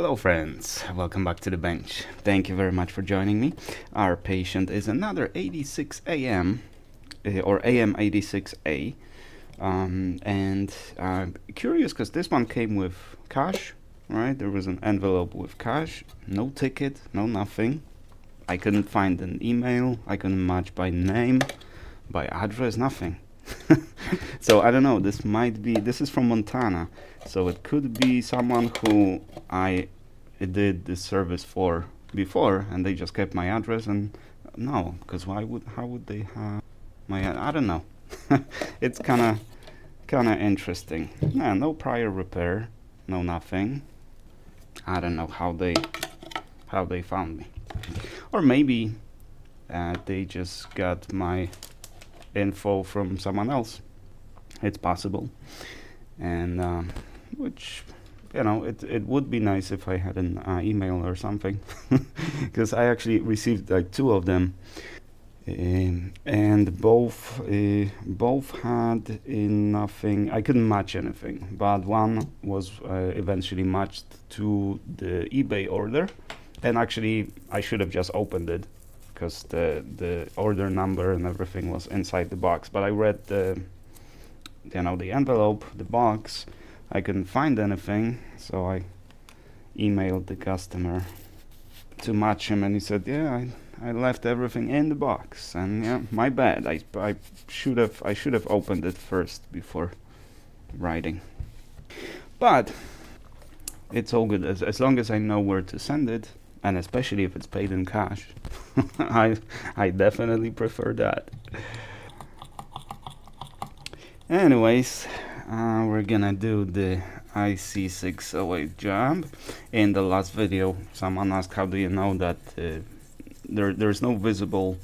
Hello friends, welcome back to the bench. Thank you very much for joining me. Our patient is another 86 AM or AM 86A, and I'm curious because this one came with cash, right? There was an envelope with cash, no ticket, no nothing. I couldn't find an email, I couldn't match by name, by address, nothing. So I don't know, this is from Montana, so it could be someone who I did this service for before and they just kept my address, and no, because how would they have I don't know. It's kinda interesting. Yeah, no prior repair, no nothing. I don't know how they found me. Or maybe they just got my info from someone else. It's possible. And which, it would be nice if I had an email or something, because I actually received like two of them, and both had nothing. I couldn't match anything, but one was eventually matched to the eBay order, and actually I should have just opened it because the order number and everything was inside the box. But I read the envelope, the box. I couldn't find anything, so I emailed the customer to match him, and he said, "Yeah, I left everything in the box." And yeah, my bad. I should have opened it first before writing. But it's all good as long as I know where to send it. And especially if it's paid in cash. I definitely prefer that. Anyways, we're gonna do the IC608 job. In the last video, someone asked, how do you know that there's no visible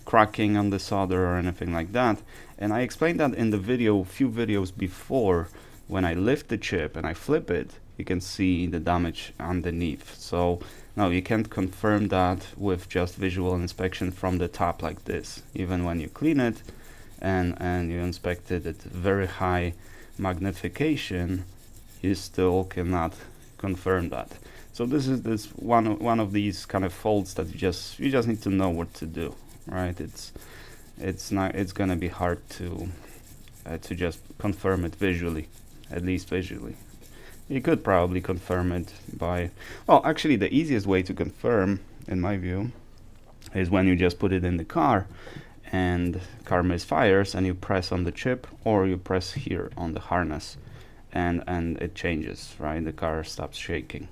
cracking on the solder or anything like that? And I explained that in the video, few videos before. When I lift the chip and I flip it, you can see the damage underneath. So no, you can't confirm that with just visual inspection from the top like this. Even when you clean it and you inspect it at very high magnification, you still cannot confirm that. So this is one of these kind of faults that you just need to know what to do, right? It's gonna be hard to just confirm it visually, at least visually. You could probably confirm it by, well, actually the easiest way to confirm, in my view, is when you just put it in the car and car misfires and you press on the chip, or you press here on the harness, and it changes, right? The car stops shaking.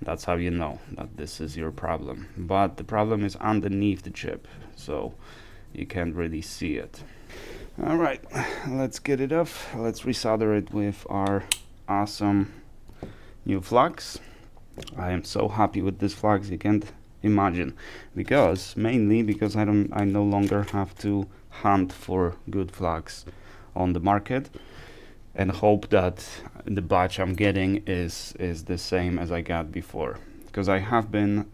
That's how you know that this is your problem. But the problem is underneath the chip, so you can't really see it. All right, let's get it off. Let's resolder it with our awesome new flux. I am so happy with this flux, you can't imagine, mainly because I no longer have to hunt for good flux on the market and hope that the batch I'm getting is the same as I got before, because I have been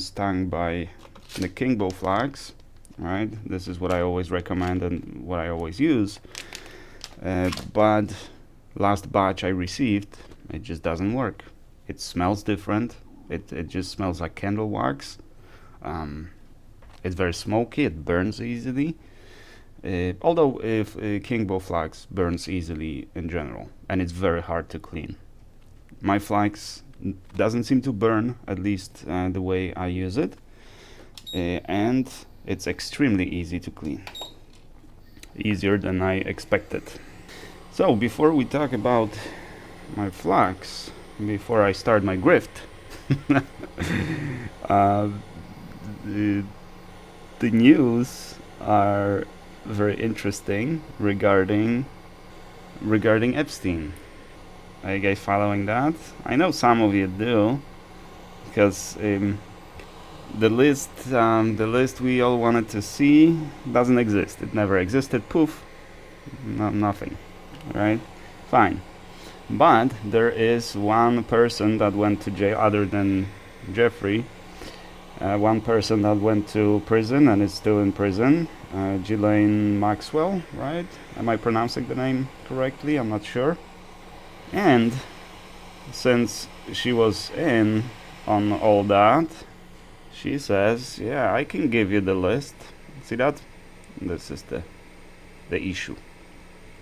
stung by the Kingbo flux, right? This is what I always recommend and what I always use. But last batch I received, it just doesn't work. It smells different. It just smells like candle wax. It's very smoky. It burns easily. Although if Kingbo flux burns easily in general, and it's very hard to clean. My flux doesn't seem to burn, at least the way I use it, and it's extremely easy to clean. Easier than I expected. So before we talk about my flux, before I start my grift, the news are very interesting regarding Epstein. Are you guys following that? I know some of you do, because the list we all wanted to see doesn't exist. It never existed. Poof. No, nothing. Right? Fine. But there is one person that went to jail other than Jeffrey. One person that went to prison and is still in prison. Ghislaine Maxwell, right? Am I pronouncing the name correctly? I'm not sure. And since she was in on all that, she says, yeah, I can give you the list. See that? This is the issue.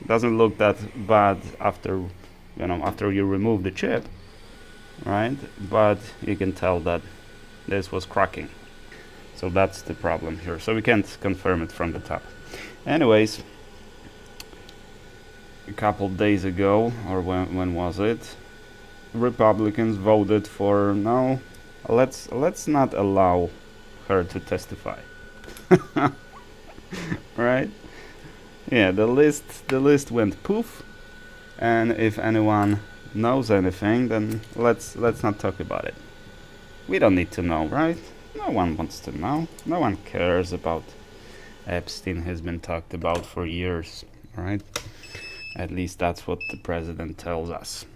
It doesn't look that bad after you remove the chip, right? But you can tell that this was cracking. So that's the problem here. So we can't confirm it from the top. Anyways, a couple days ago, or when was it? Republicans voted for no. Let's not allow her to testify. Right? Yeah, the list went poof. And if anyone knows anything, then let's not talk about it. We don't need to know, right? No one wants to know. No one cares about Epstein. Has been talked about for years, right? At least that's what the president tells us.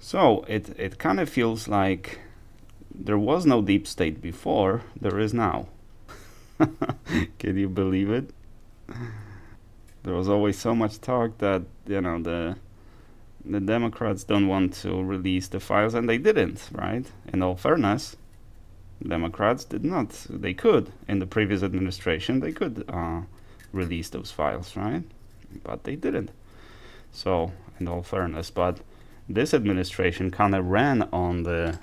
So it kind of feels like there was no deep state before, there is now. Can you believe it? There was always so much talk that, the Democrats don't want to release the files, and they didn't, right? In all fairness, Democrats did not. They could. In the previous administration, they could release those files, right? But they didn't. So, in all fairness, but this administration kind of ran on the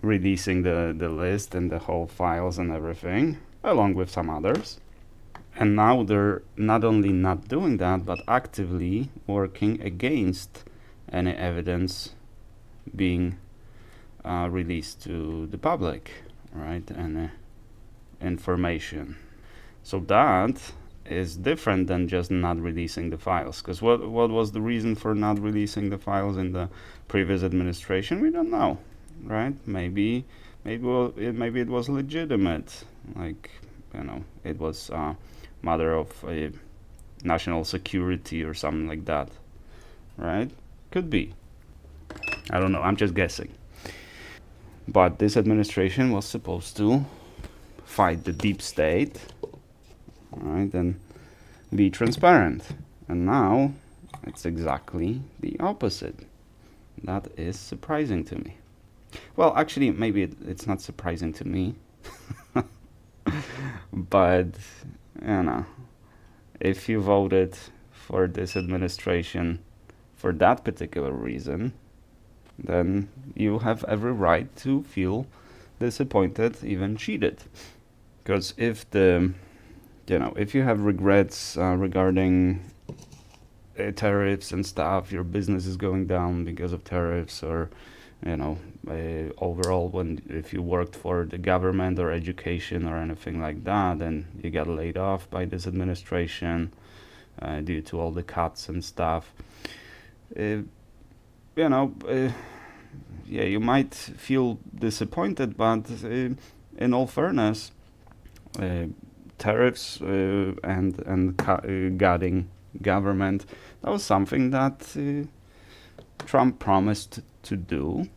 releasing the list and the whole files and everything, along with some others. And now they're not only not doing that, but actively working against any evidence being released to the public, right? And information. So that is different than just not releasing the files. Because what was the reason for not releasing the files in the previous administration? We don't know, right? Maybe it was legitimate, like it was matter of national security or something like that, right? Could be. I don't know. I'm just guessing. But this administration was supposed to fight the deep state, right, and be transparent. And now it's exactly the opposite. That is surprising to me. Well, actually, maybe it's not surprising to me. But, if you voted for this administration for that particular reason, then you have every right to feel disappointed, even cheated. Because if if you have regrets regarding tariffs and stuff, your business is going down because of tariffs, or overall, if you worked for the government or education or anything like that, and you got laid off by this administration due to all the cuts and stuff, you might feel disappointed, but in all fairness, tariffs and guarding government, that was something that Trump promised to do.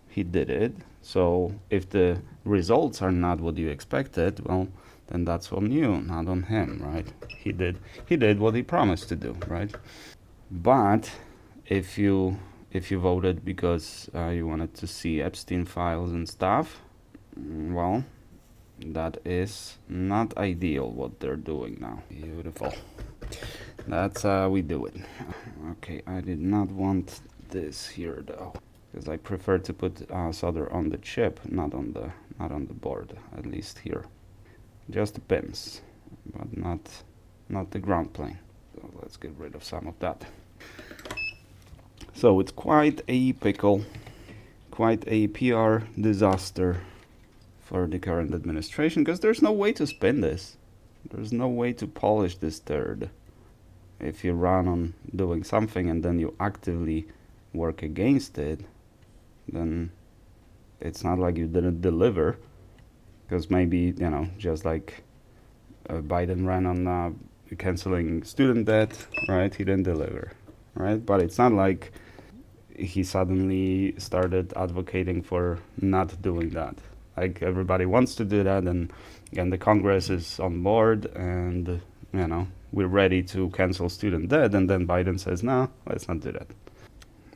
He did it. So if the results are not what you expected, well, then that's on you, not on him, right? He did what he promised to do, right? But if you voted because you wanted to see Epstein files and stuff, well, that is not ideal what they're doing now. Beautiful. That's how we do it. Okay, I did not want this here though, because I prefer to put solder on the chip, not on the board, at least here. Just the pins, but not the ground plane. So let's get rid of some of that. So it's quite a pickle, quite a PR disaster for the current administration, because there's no way to spin this. There's no way to polish this turd. If you run on doing something and then you actively work against it, then it's not like you didn't deliver. Because maybe, just like Biden ran on canceling student debt, right? He didn't deliver, right? But it's not like he suddenly started advocating for not doing that. Like, everybody wants to do that, and the Congress is on board, and we're ready to cancel student debt, and then Biden says, no, let's not do that.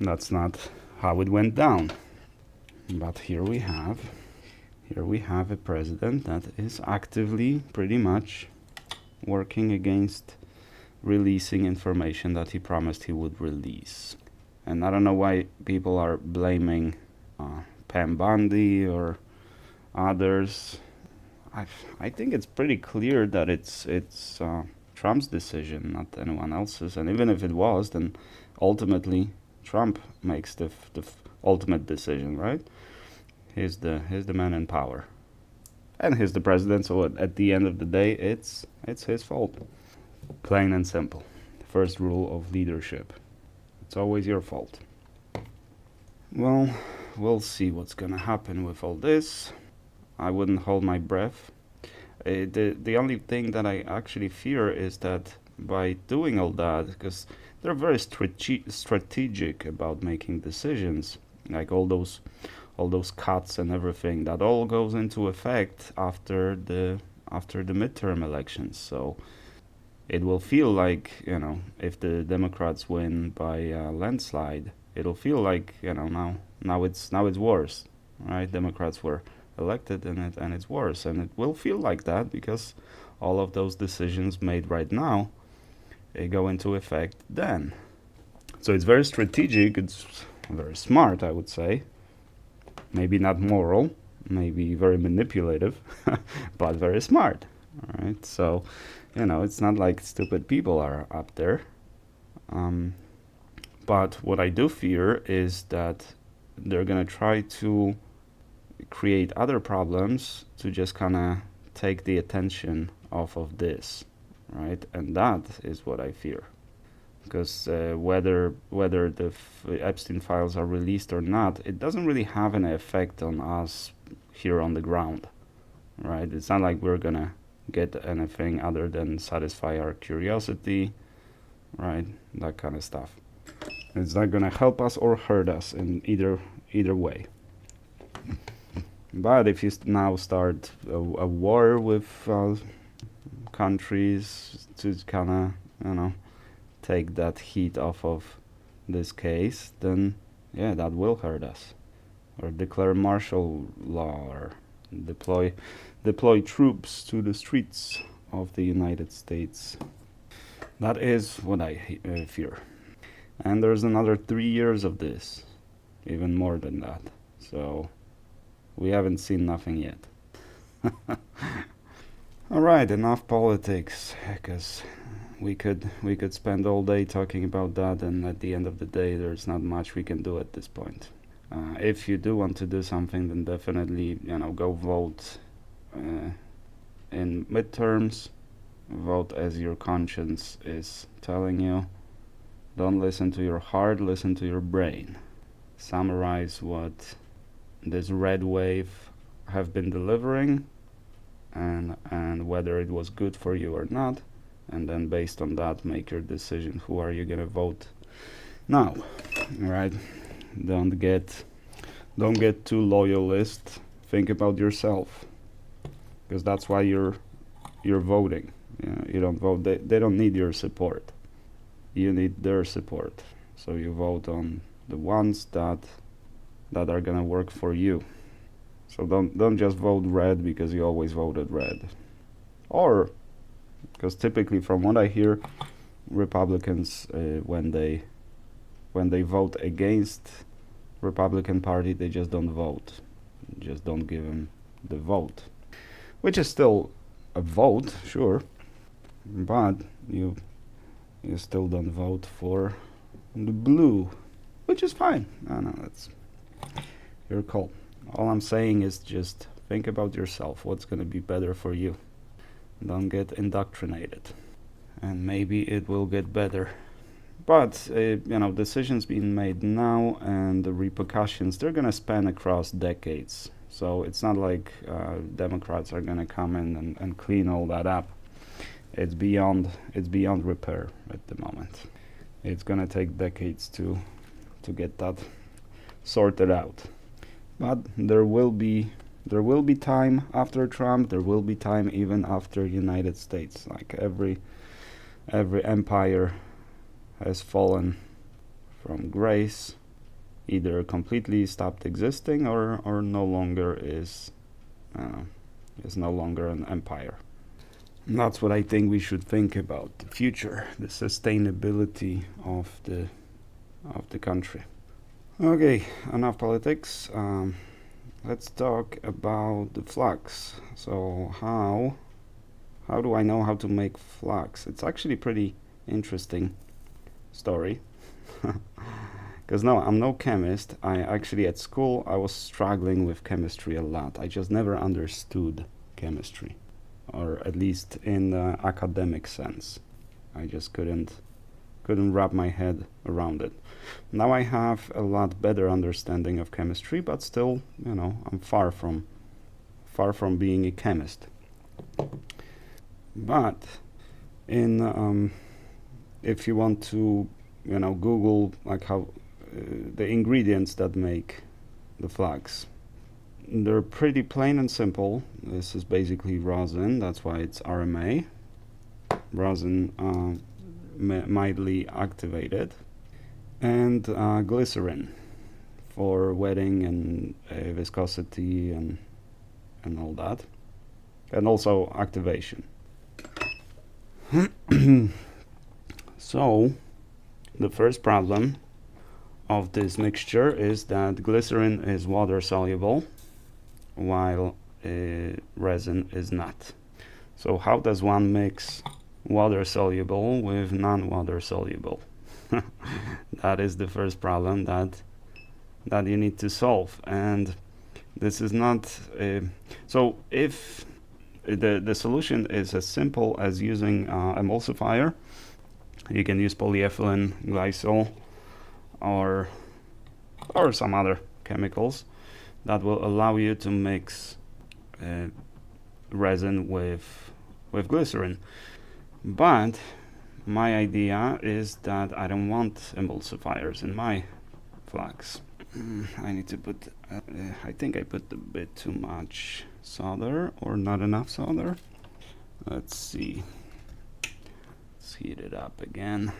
That's not how it went down. But here we have a president that is actively pretty much working against releasing information that he promised he would release. And I don't know why people are blaming Pam Bondi or others. I think it's pretty clear that it's Trump's decision, not anyone else's. And even if it was, then ultimately Trump makes the ultimate decision, right? He's the man in power, and he's the president. So at the end of the day, it's his fault, plain and simple. The first rule of leadership: it's always your fault. Well, we'll see what's gonna happen with all this. I wouldn't hold my breath. The only thing that I actually fear is that by doing all that, because they're very strategic about making decisions, like all those cuts and everything, that all goes into effect after the midterm elections. So it will feel like, if the Democrats win by a landslide, it'll feel like, now it's worse, right? Democrats were elected and it's worse, and it will feel like that because all of those decisions made right now go into effect then. So it's very strategic, it's very smart, I would say. Maybe not moral, maybe very manipulative, but very smart. All right, so it's not like stupid people are up there. But what I do fear is that they're gonna try to create other problems to just kind of take the attention off of this, right? And that is what I fear, because whether the Epstein files are released or not, it doesn't really have an effect on us here on the ground, right? It's not like we're gonna get anything other than satisfy our curiosity, right? That kind of stuff. It's not gonna help us or hurt us in either way. But if you now start a war with countries to kind of, take that heat off of this case, then yeah, that will hurt us. Or declare martial law, or deploy troops to the streets of the United States. That is what I fear. And there's another 3 years of this, even more than that. So we haven't seen nothing yet. All right, enough politics, because we could spend all day talking about that, and at the end of the day, there's not much we can do at this point. If you do want to do something, then definitely, go vote in midterms. Vote as your conscience is telling you. Don't listen to your heart, listen to your brain. Summarize what this red wave have been delivering, and whether it was good for you or not, and then based on that make your decision. Who are you gonna vote now? All right, don't get too loyalist. Think about yourself, because that's why you're voting. You don't vote. They don't need your support. You need their support. So you vote on the ones that are gonna work for you. So don't just vote red because you always voted red, or because typically, from what I hear, Republicans when they vote against Republican Party, they just don't vote, just don't give them the vote, which is still a vote, sure, but you still don't vote for the blue, which is fine. No, that's your call. All I'm saying is just think about yourself. What's going to be better for you? Don't get indoctrinated, and maybe it will get better. But decisions being made now, and the repercussions, they're going to span across decades. So it's not like Democrats are going to come in and clean all that up. It's beyond repair at the moment. It's going to take decades to get that sorted out. But there will be time after Trump. There will be time even after United States. Like every empire has fallen from grace, either completely stopped existing or no longer is no longer an empire. And that's what I think we should think about the future, the sustainability of the country. Okay, enough politics. Let's talk about the flux. So how do I know how to make flux? It's actually pretty interesting story. Because no, I'm no chemist. I actually at school I was struggling with chemistry a lot. I just never understood chemistry, or at least in the academic sense. I just couldn't wrap my head around it. Now I have a lot better understanding of chemistry, but still, I'm far from being a chemist. But in if you want to, Google like how the ingredients that make the flux, they're pretty plain and simple. This is basically rosin. That's why it's RMA. Rosin mildly activated, and glycerin for wetting and viscosity and all that, and also activation. So the first problem of this mixture is that glycerin is water soluble while resin is not. So how does one mix water soluble with non-water soluble? That is the first problem that you need to solve, and this is not so if the solution is as simple as using emulsifier, you can use polyethylene glycol or some other chemicals that will allow you to mix resin with glycerin. But my idea is that I don't want emulsifiers in my flux. I need to put I think I put a bit too much solder or not enough solder. Let's see. Let's heat it up again.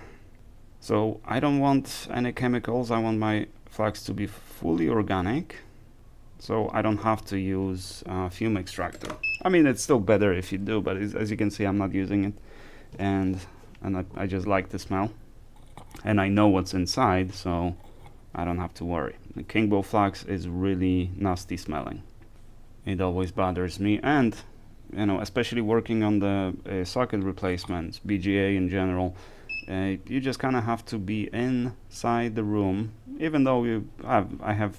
So I don't want any chemicals. I want my flux to be fully organic, so I don't have to use fume extractor. I mean, it's still better if you do, but as you can see, I'm not using it, and I just like the smell, and I know what's inside, so I don't have to worry. The Kingbo flux is really nasty smelling. It always bothers me, and especially working on the socket replacements, BGA in general, you just kind of have to be inside the room, even though I have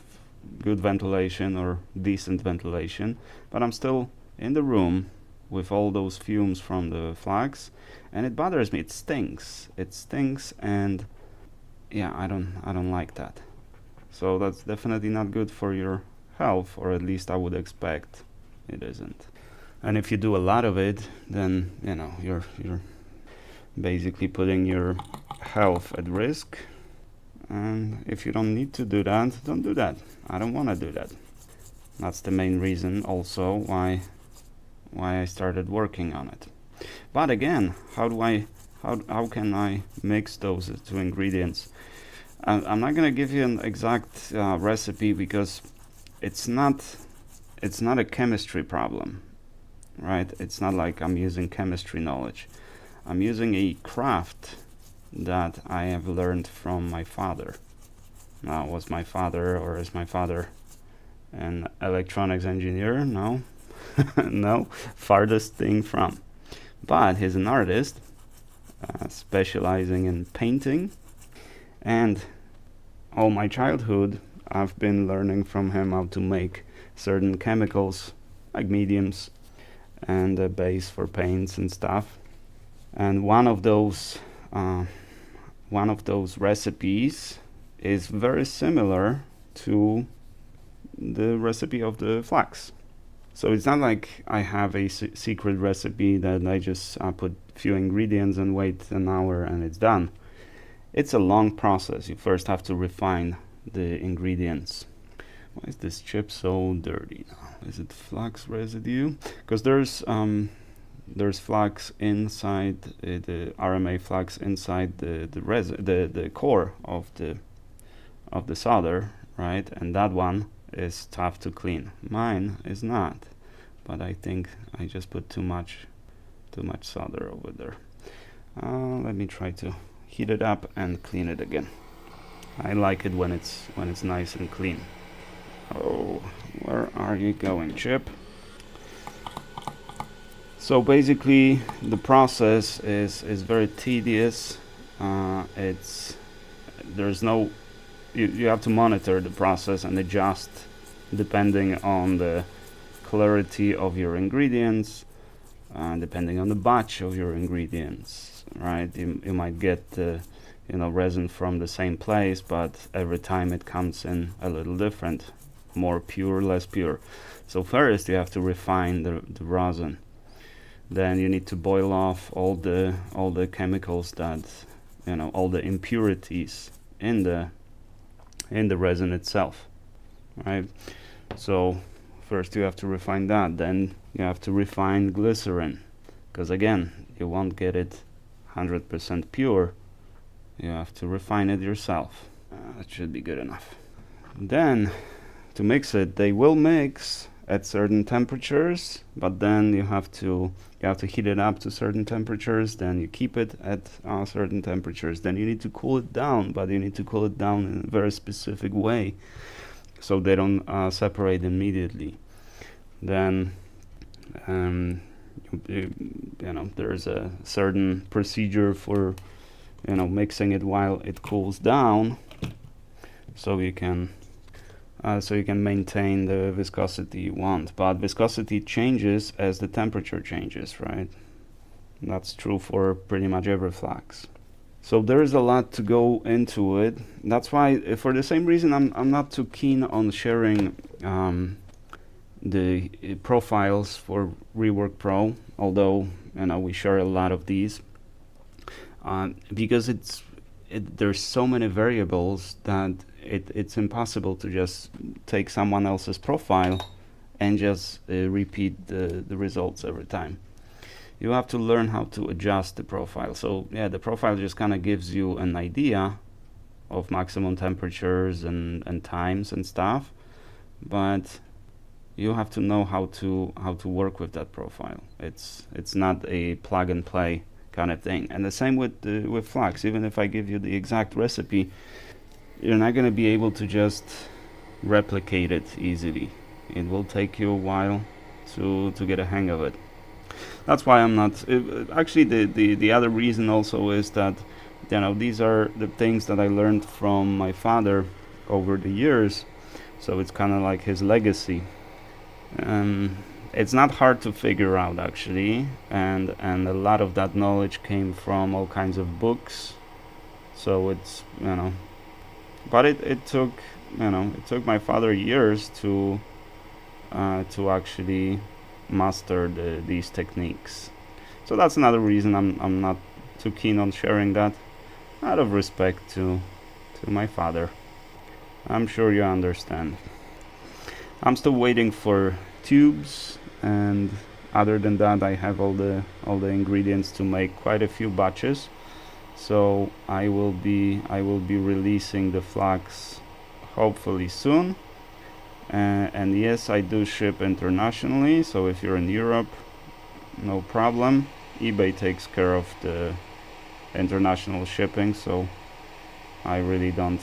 good ventilation or decent ventilation, but I'm still in the room with all those fumes from the flux, and it bothers me. It stinks, and yeah, I don't like that. So that's definitely not good for your health, or at least I would expect it isn't. And if you do a lot of it, then you're basically putting your health at risk. And if you don't need to do that, don't do that. I don't want to do that. That's the main reason also why I started working on it. But again, how can I mix those two ingredients? I'm not going to give you an exact recipe, because it's not a chemistry problem, right? It's not like I'm using chemistry knowledge. I'm using a craft that I have learned from my father. Now, was my father, or is my father, an electronics engineer? No. No, farthest thing from. But he's an artist, specializing in painting, and all my childhood I've been learning from him how to make certain chemicals, like mediums and a base for paints and stuff. And one of those recipes is very similar to the recipe of the flux. So it's not like I have a secret recipe that I just put few ingredients and wait an hour and it's done. It's a long process. You first have to refine the ingredients. Why is this chip so dirty now? Is it flux residue? Because there's flux inside the RMA flux inside the core of the solder, right? And that one is tough to clean. Mine is not, but I think I just put too much solder over there. Let me try to heat it up and clean it again. I like it when it's nice and clean. Oh, where are you going, Chip? So basically, the process is very tedious. You have to monitor the process and adjust depending on the clarity of your ingredients, depending on the batch of your ingredients, right? You might get resin from the same place, but every time it comes in a little different, more pure, less pure. So first you have to refine the rosin. Then you need to boil off all the chemicals that, all the impurities in the resin itself, right? So first you have to refine that. Then you have to refine glycerin, because again, you won't get it 100% pure. You have to refine it yourself. That should be good enough. Then to mix it, they will mix at certain temperatures, but then you have to heat it up to certain temperatures. Then you keep it at certain temperatures. Then you need to cool it down, but you need to cool it down in a very specific way so they don't separate immediately. Then there's a certain procedure for mixing it while it cools down, so you can maintain the viscosity you want. But viscosity changes as the temperature changes, right? That's true for pretty much every flux. So there is a lot to go into it. That's why, for the same reason, I'm not too keen on sharing the profiles for Rework Pro, although we share a lot of these, because there's so many variables that it's impossible to just take someone else's profile and just repeat the results every time. You have to learn how to adjust the profile. So yeah, the profile just kind of gives you an idea of maximum temperatures and times and stuff, but you have to know how to work with that profile. It's not a plug and play kind of thing. And the same with flux. Even if I give you the exact recipe, you're not going to be able to just replicate it easily. It will take you a while to get a hang of it. That's why I'm not. Actually, the other reason also is that these are the things that I learned from my father over the years. So it's kind of like his legacy. It's not hard to figure out, actually, and a lot of that knowledge came from all kinds of books. So it's but it took my father years to actually master these techniques. So that's another reason I'm not too keen on sharing that, out of respect to my father. I'm sure you understand. I'm still waiting for tubes, and other than that, I have all the ingredients to make quite a few batches. So I will be releasing the flux hopefully soon. And yes, I do ship internationally. So if you're in Europe, no problem. eBay takes care of the international shipping, so I really don't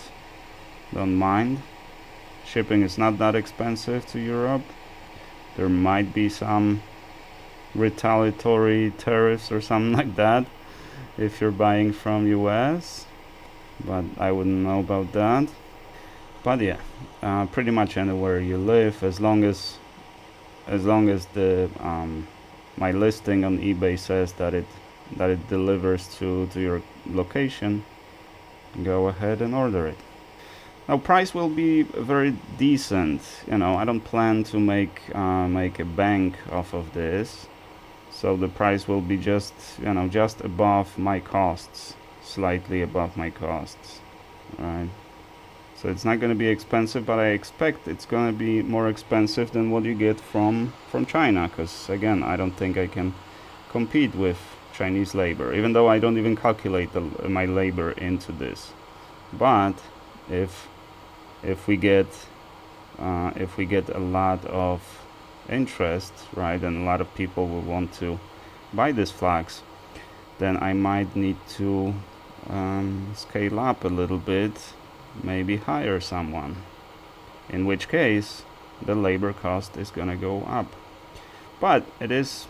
mind. Shipping is not that expensive to Europe. There might be some retaliatory tariffs or something like that if you're buying from US, but I wouldn't know about that. But yeah, pretty much anywhere you live, as long as the my listing on eBay says that it delivers to your location, go ahead and order it. Now, price will be very decent. I don't plan to make a bank off of this, so the price will be just above my costs, slightly above my costs, right? So it's not going to be expensive, but I expect it's going to be more expensive than what you get from China, because again, I don't think I can compete with Chinese labor, even though I don't even calculate my labor into this. But if if we get a lot of interest, right, and a lot of people will want to buy this flux, then I might need to scale up a little bit, maybe hire someone, in which case the labor cost is gonna go up. But it is,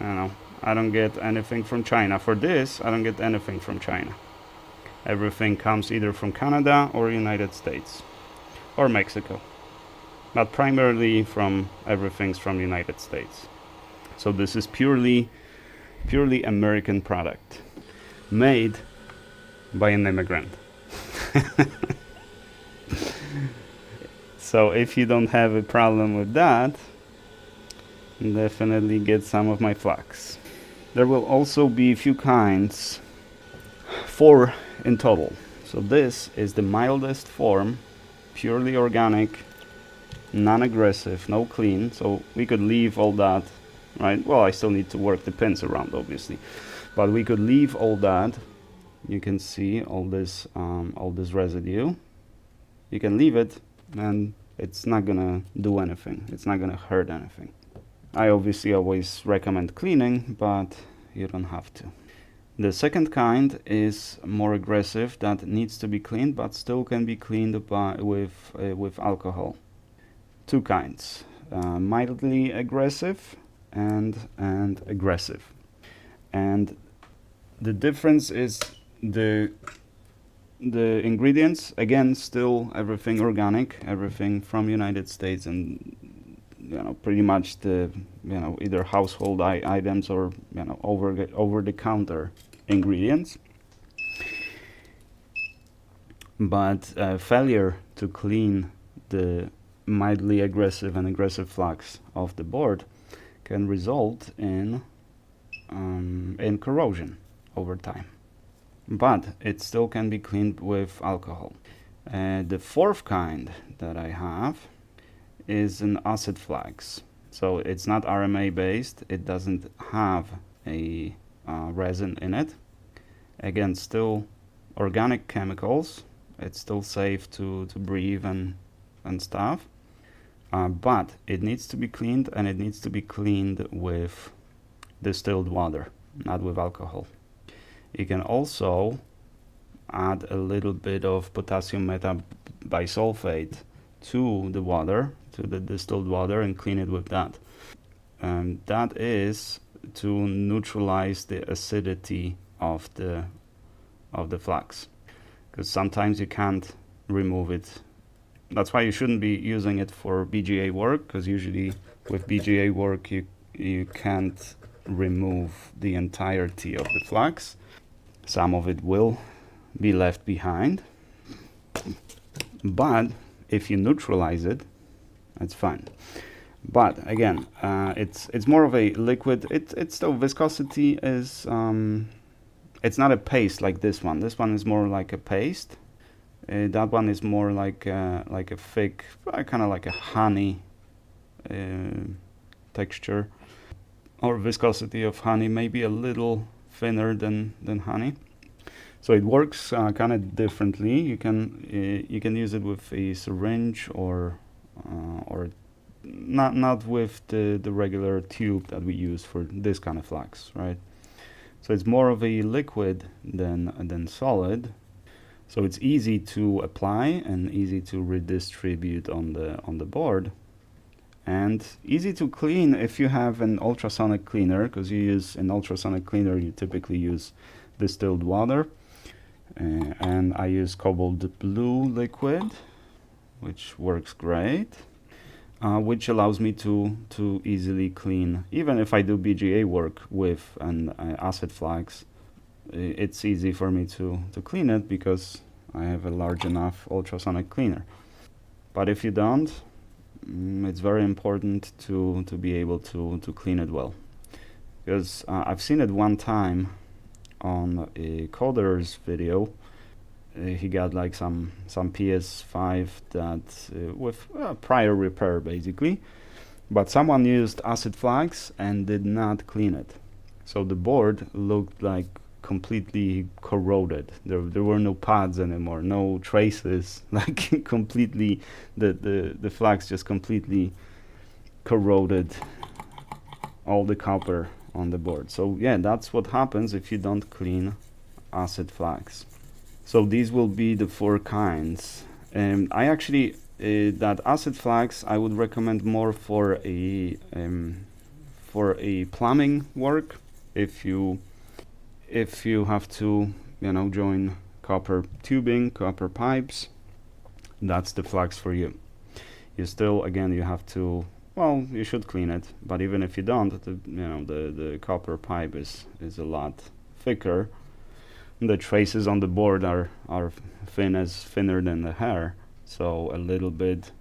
I don't get anything from China. For this, I don't get anything from China. Everything comes either from Canada or United States or Mexico, but primarily everything's from United States. So this is purely American product, made by an immigrant. So if you don't have a problem with that, definitely get some of my flux. There will also be a few kinds, 4 in total. So this is the mildest form, purely organic, non-aggressive, no clean. So we could leave all that, right? Well, I still need to work the pins around, obviously, but we could leave all that. You can see all this residue. You can leave it, and it's not gonna do anything. It's not gonna hurt anything. I obviously always recommend cleaning, but you don't have to. The second kind is more aggressive, that needs to be cleaned, but still can be cleaned with alcohol. 2 kinds, mildly aggressive and aggressive. And the difference is the ingredients. Again, still everything organic, everything from United States, and pretty much the either household items or over the counter ingredients. But failure to clean the mildly aggressive and aggressive flux off the board can result in corrosion over time. But it still can be cleaned with alcohol. The 4th kind that I have is an acid flux. So it's not RMA based, it doesn't have a resin in it. Again, still organic chemicals, it's still safe to breathe and stuff. But it needs to be cleaned, and it needs to be cleaned with distilled water, not with alcohol. You can also add a little bit of potassium metabisulfate to the water, to the distilled water, and clean it with that. That is to neutralize the acidity of the flux, because sometimes you can't remove it. That's why you shouldn't be using it for BGA work, because usually with BGA work you can't remove the entirety of the flux. Some of it will be left behind, but if you neutralize it, that's fine. But again, it's more of a liquid. It's still, viscosity is it's not a paste like this one. This one is more like a paste. That one is more like a thick, kind of like a honey texture, or viscosity of honey, maybe a little thinner than honey. So it works kind of differently. You can use it with a syringe or not with the regular tube that we use for this kind of flux, right? So it's more of a liquid than solid. So it's easy to apply and easy to redistribute on the board, and easy to clean if you have an ultrasonic cleaner, because you use an ultrasonic cleaner, you typically use distilled water, and I use cobalt blue liquid, which works great, which allows me to easily clean. Even if I do BGA work with an acid flux, it's easy for me to clean it because I have a large enough ultrasonic cleaner. But if you don't, it's very important to be able to clean it well, because I've seen it one time on a coder's video. He got like some PS5 that with prior repair basically, but someone used acid flux and did not clean it, so the board looked like completely corroded. There were no pads anymore, no traces. Like completely, the flux just completely corroded all the copper on the board. So yeah, that's what happens if you don't clean acid flux. So these will be the 4 kinds. I actually that acid flux I would recommend more for a plumbing work. If you have to, you know, join copper tubing, copper pipes, that's the flux for you. You still, again, you have to, well, you should clean it, but even if you don't, the copper pipe is a lot thicker. The traces on the board are thinner than the hair, so a little bit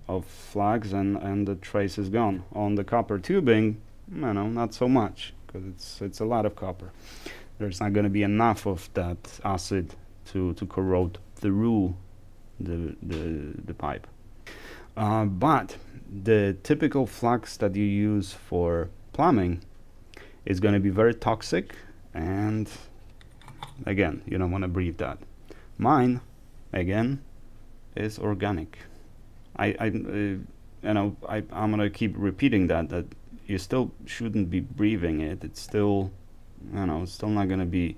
of flux and the trace is gone. On the copper tubing, you know, not so much, because it's a lot of copper. There's not going to be enough of that acid to corrode through the pipe. But the typical flux that you use for plumbing is going to be very toxic, and again, you don't want to breathe that. Mine, again, is organic. I'm gonna keep repeating that you still shouldn't be breathing it. It's still, it's still not gonna be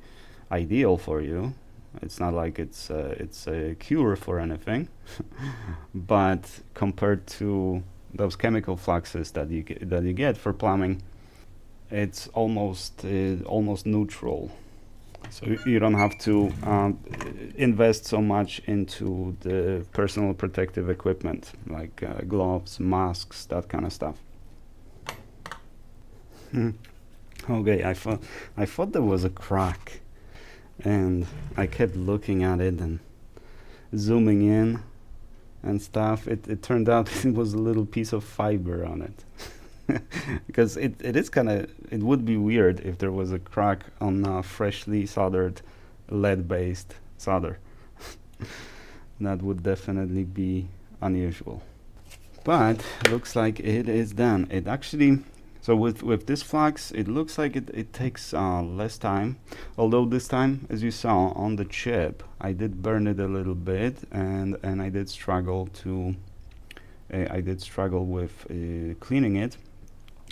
ideal for you. It's not like it's a cure for anything, but compared to those chemical fluxes that you get for plumbing, it's almost neutral. So you don't have to invest so much into the personal protective equipment like gloves, masks, that kind of stuff. Okay, I thought there was a crack, and I kept looking at it and zooming in and stuff. It turned out it was a little piece of fiber on it. Because it would be weird if there was a crack on freshly soldered lead-based solder. That would definitely be unusual. But looks like it is done. It actually, so with this flux, it looks like it takes less time. Although this time, as you saw on the chip, I did burn it a little bit, and I did struggle with cleaning it.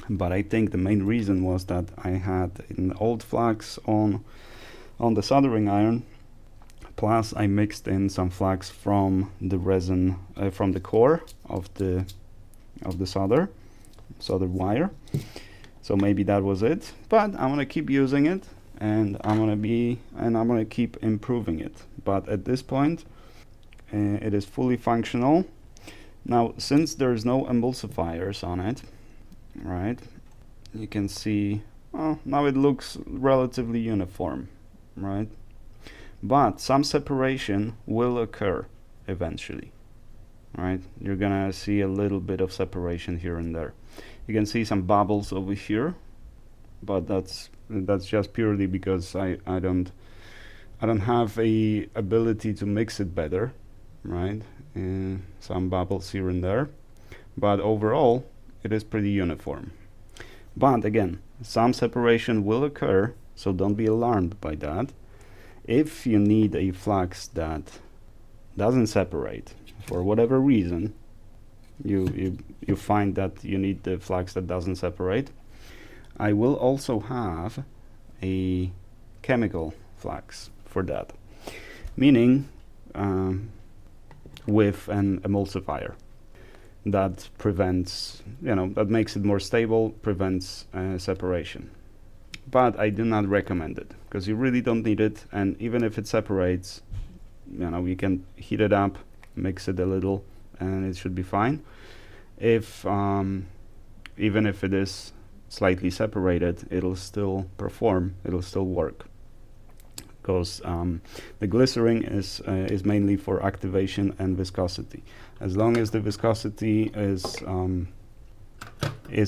But I think the main reason was that I had an old flux on the soldering iron, plus I mixed in some flux from the resin, from the core of the solder wire. So maybe that was it. But I'm gonna keep using it, and I'm gonna keep improving it. But at this point, it is fully functional. Now, since there's no emulsifiers on it, right, you can see, well, now it looks relatively uniform, right? But some separation will occur eventually, right? You're gonna see a little bit of separation here and there. You can see some bubbles over here, but that's just purely because I don't have a ability to mix it better, right? Some bubbles here and there, but overall it is pretty uniform. But again, some separation will occur, so don't be alarmed by that. If you need a flux that doesn't separate for whatever reason, you find that you need the flux that doesn't separate, I will also have a chemical flux for that, meaning with an emulsifier that prevents, that makes it more stable, prevents separation. But I do not recommend it, because you really don't need it, and even if it separates, you can heat it up, mix it a little, and it should be fine. If even if it is slightly separated, it'll still perform, it'll still work, because the glycerin is mainly for activation and viscosity. As long as the viscosity is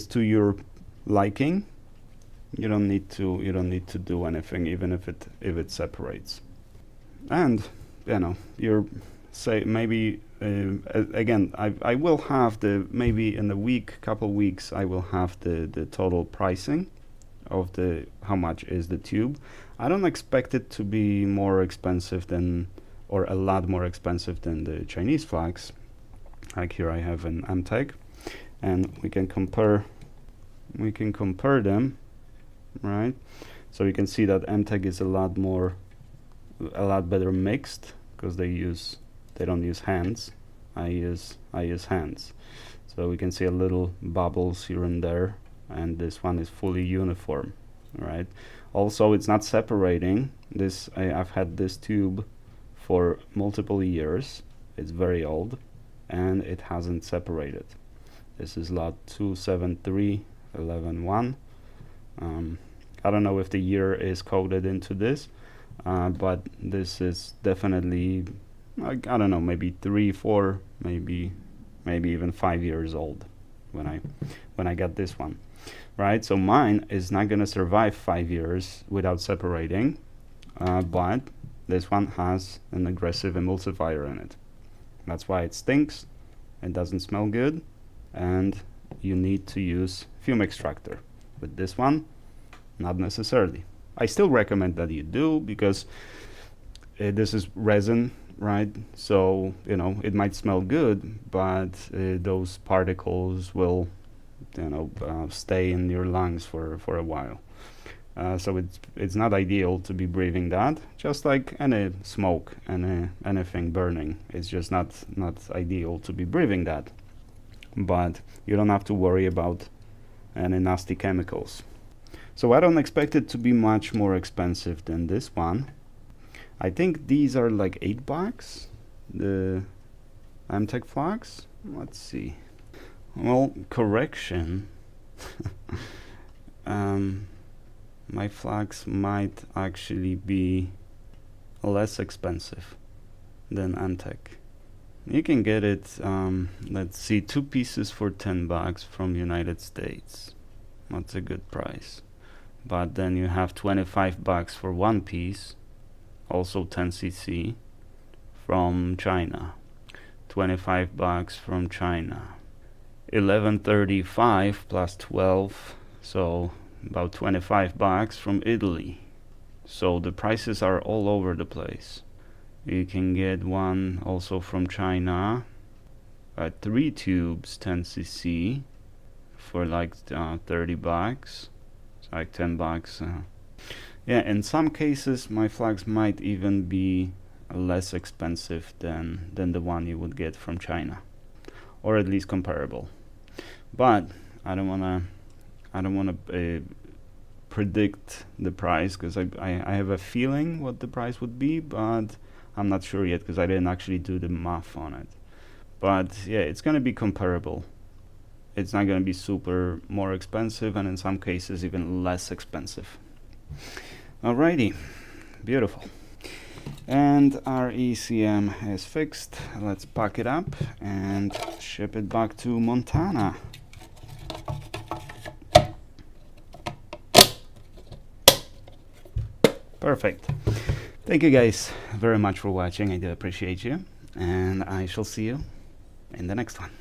to your liking, you don't need to do anything, even if it separates. And you're say maybe again, I will have maybe in a couple weeks I will have the total pricing of how much is the tube. I don't expect it to be more expensive than, or a lot more expensive than the Chinese flux. Like here I have an MTech, and we can compare them, right? So you can see that MTech is a lot better mixed, because they don't use hands. I use hands. So we can see a little bubbles here and there, and this one is fully uniform, right? Also, it's not separating. I've had this tube for multiple years. It's very old, and it hasn't separated. This is lot 27311.1. I don't know if the year is coded into this, but this is definitely, I don't know, maybe 3, 4, maybe even 5 years old when I got this one, right? So mine is not gonna survive 5 years without separating, but this one has an aggressive emulsifier in it. That's why it stinks, it doesn't smell good, and you need to use fume extractor. With this one, not necessarily. I still recommend that you do, because this is resin, right? So, you know, it might smell good, but those particles will, you know, stay in your lungs for a while. So it's not ideal to be breathing that, just like any smoke and anything burning. It's just not ideal to be breathing that. But you don't have to worry about any nasty chemicals. So I don't expect it to be much more expensive than this one. I think these are like $8, the MTech flux. Let's see. Well, correction. My flux might actually be less expensive than MTech. You can get it, let's see, 2 pieces for $10 from United States. That's a good price. But then you have $25 for 1 piece, also 10cc, from China. $25 from China. $11.35 plus 12, so about $25 from Italy. So the prices are all over the place. You can get one also from China, 3 tubes 10cc for like $30. It's like $10. Yeah, in some cases my flux might even be less expensive than the one you would get from China, or at least comparable. But I don't wanna predict the price, because I have a feeling what the price would be, but I'm not sure yet, because I didn't actually do the math on it. But yeah, it's gonna be comparable. It's not gonna be super more expensive, and in some cases even less expensive. Alrighty, beautiful. And our ECM is fixed. Let's pack it up and ship it back to Montana. Perfect. Thank you guys very much for watching. I do appreciate you, and I shall see you in the next one.